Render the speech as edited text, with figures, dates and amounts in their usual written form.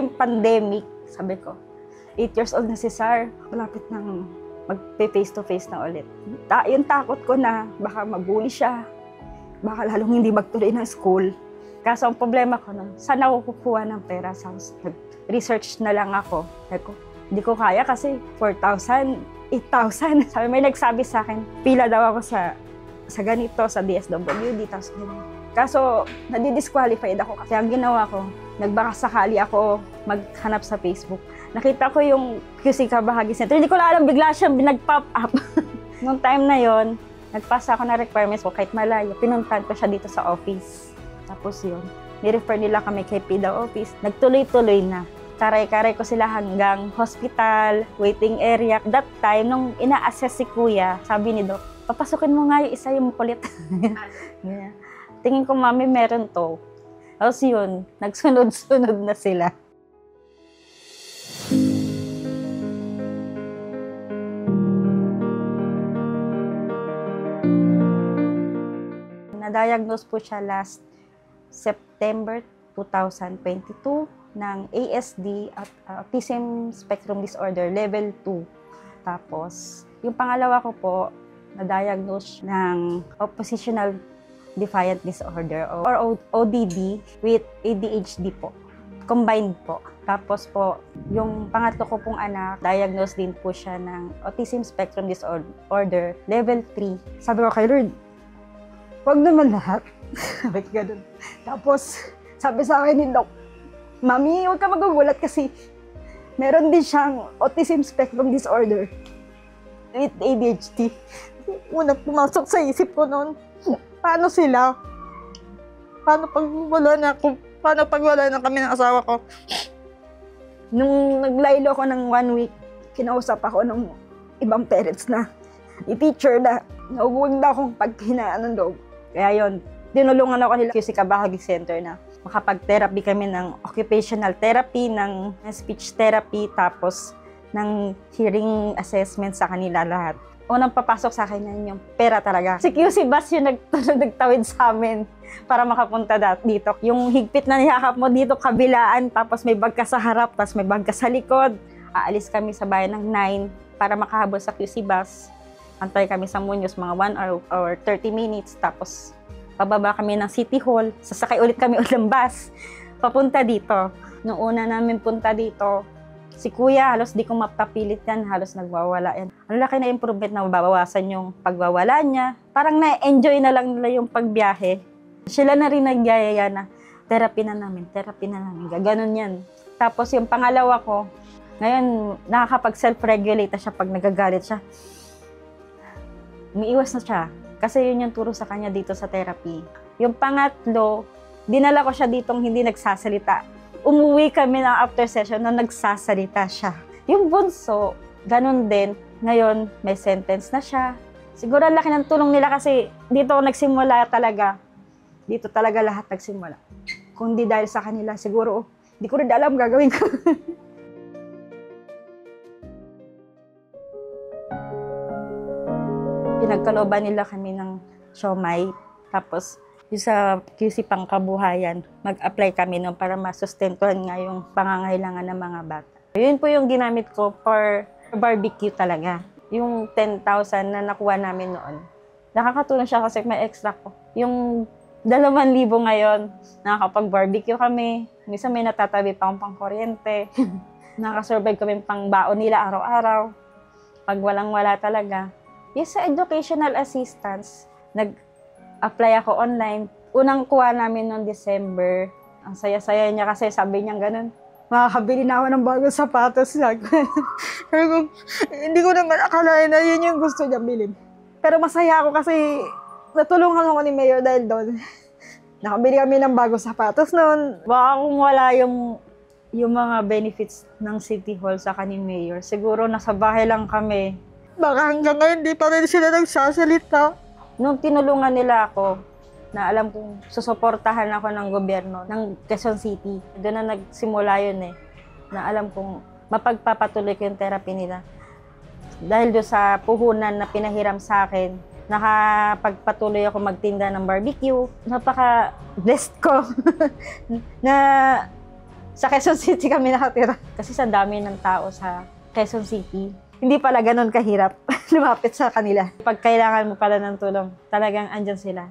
time pandemic, sabi ko, 8 years old na si Sar, malapit nang mag-face to face na ulit. Yung takot ko na baka mabully siya, baka lalong hindi magtuloy ng school. Kaso ang problema ko nun, saan ako kukuha ng pera sa house? Nag-research na lang ako. Hindi ko kaya kasi 4,000, 8,000. Sabi, may nagsabi sa akin, pila daw ako sa ganito, sa DSWD, tapos ganyan. Kaso, nadi-disqualified ako kasi ang ginawa ko, nagbaka sakali ako maghanap sa Facebook. Nakita ko yung QC Kabahagi Center. Hindi ko lang alam, bigla siyang nag-pop up. Noong time na yon, nagpasa ako na requirements ko kahit malayo. Pinuntahan ko siya dito sa office. Tapos yun, ni-refer nila kami kay PIDA office. Nagtuloy-tuloy na. Karay-karay ko sila hanggang hospital, waiting area. That time, nung ina-assess si Kuya, sabi ni Doc, papasukin mo nga yung isa yung kulit. Yeah. Tingin ko, mami, meron to. Tapos yun, nagsunod-sunod na sila. Na-diagnose po siya last September 2022 ng ASD at Autism Spectrum Disorder Level 2. Tapos, yung pangalawa ko po, na-diagnose ng Oppositional Defiant Disorder or ODD with ADHD po. Combined po. Tapos po, yung pangatlo ko pong anak, diagnosed din po siya ng Autism Spectrum Disorder Level 3. Sabi ko kay Lord, wag naman lahat. Sabi ko ganun. Tapos, sabi sa akin ni Doc, Mami, huwag ka magugulat kasi meron din siyang Autism Spectrum Disorder with ADHD. Una pumasok sa isip ko noon, paano sila? Paano pag wala na ako? Paano pag wala na kami ng asawa ko? Nung naglaylo ko ng 1 week, kinausap ako ng ibang parents na, i-teacher na, nauwag na akong paghinaan ng loob. Kaya yun, dinulungan ako nila QC Kabahagi Center na makapag-therapy kami ng occupational therapy, ng speech therapy, tapos ng hearing assessment sa kanila lahat. Unang papasok sa akin yan yung pera talaga. Si QC Bus yung nagtawid sa amin para makapunta dito. Yung higpit na niyakap mo dito, kabilaan, tapos may bag ka sa harap, tapos may bag ka sa likod. Aalis kami sa bayan ng 9 para makahabol sa QC Bus. Antay kami sa Muñoz, mga 1 hour or 30 minutes. Tapos, pababa kami ng City Hall. Sasakay ulit kami ulit ng bus. Papunta dito. Noong una namin punta dito, si Kuya, halos di ko mapapilit yan. Halos nagwawala yan. Ang laki na improvement na mababawasan yung pagwawala niya. Parang na-enjoy na lang nila yung pagbiyahe. Sila na rin nagyayaya na, therapy na namin. Gaganon yan. Tapos yung pangalawa ko, ngayon, nakakapag-self-regulate na siya pag nagagalit siya. Umiiwas na siya. Kasi yun yung turo sa kanya dito sa therapy. Yung pangatlo, dinala ko siya ditong hindi nagsasalita. Umuwi kami ng after session na nagsasalita siya. Yung bunso, ganun din. Ngayon, may sentence na siya. Siguro ang laki ng tulong nila kasi dito nagsimula talaga. Dito talaga lahat nagsimula. Kung di dahil sa kanila, siguro, di ko rin alam gagawin ko. Pinagkalooban nila kami ng siomay. Tapos, yung sa QC Pangkabuhayan, mag-apply kami nun para masustentuhan nga yung pangangailangan ng mga bata. Yun po yung ginamit ko for barbecue talaga. Yung 10,000 na nakuha namin noon. Nakakatulong siya kasi may extra ko. Yung 2,000 ngayon, nakakapag-barbecue kami. Minsan may natatabi pa akong pang-kuryente. Nakasurvive kami pang-baon nila araw-araw. Pag walang-wala talaga. Yung sa educational assistance, nag-apply ako online. Unang kuha namin noong December. Ang saya-saya niya kasi sabi niya ganun. Makakabili na ako ng bagong sapatos. Hindi ko naman akalain na yun yung gusto niya bilhin. Pero masaya ako kasi natulungan ako ni Mayor dahil doon. Nakabili kami ng bagong sapatos noon. Baka kung wala yung mga benefits ng City Hall sa ni Mayor, siguro nasa bahay lang kami. Baka hanggang ngayon di pa rin sila nagsasalita. Nung tinulungan nila ako, na alam kong susuportahan ako ng gobyerno ng Quezon City. Doon na nagsimula yun eh. Na alam kong mapagpapatuloy ko yung therapy nila. Dahil doon sa puhunan na pinahiram sa akin, nakapagpatuloy ako magtinda ng barbecue. Napaka-blessed ko na Sa Quezon City kami nakatira. Kasi sa dami ng tao sa Quezon City, hindi pala ganun kahirap lumapit sa kanila. Pag kailangan mo pala ng tulong, talagang andyan sila.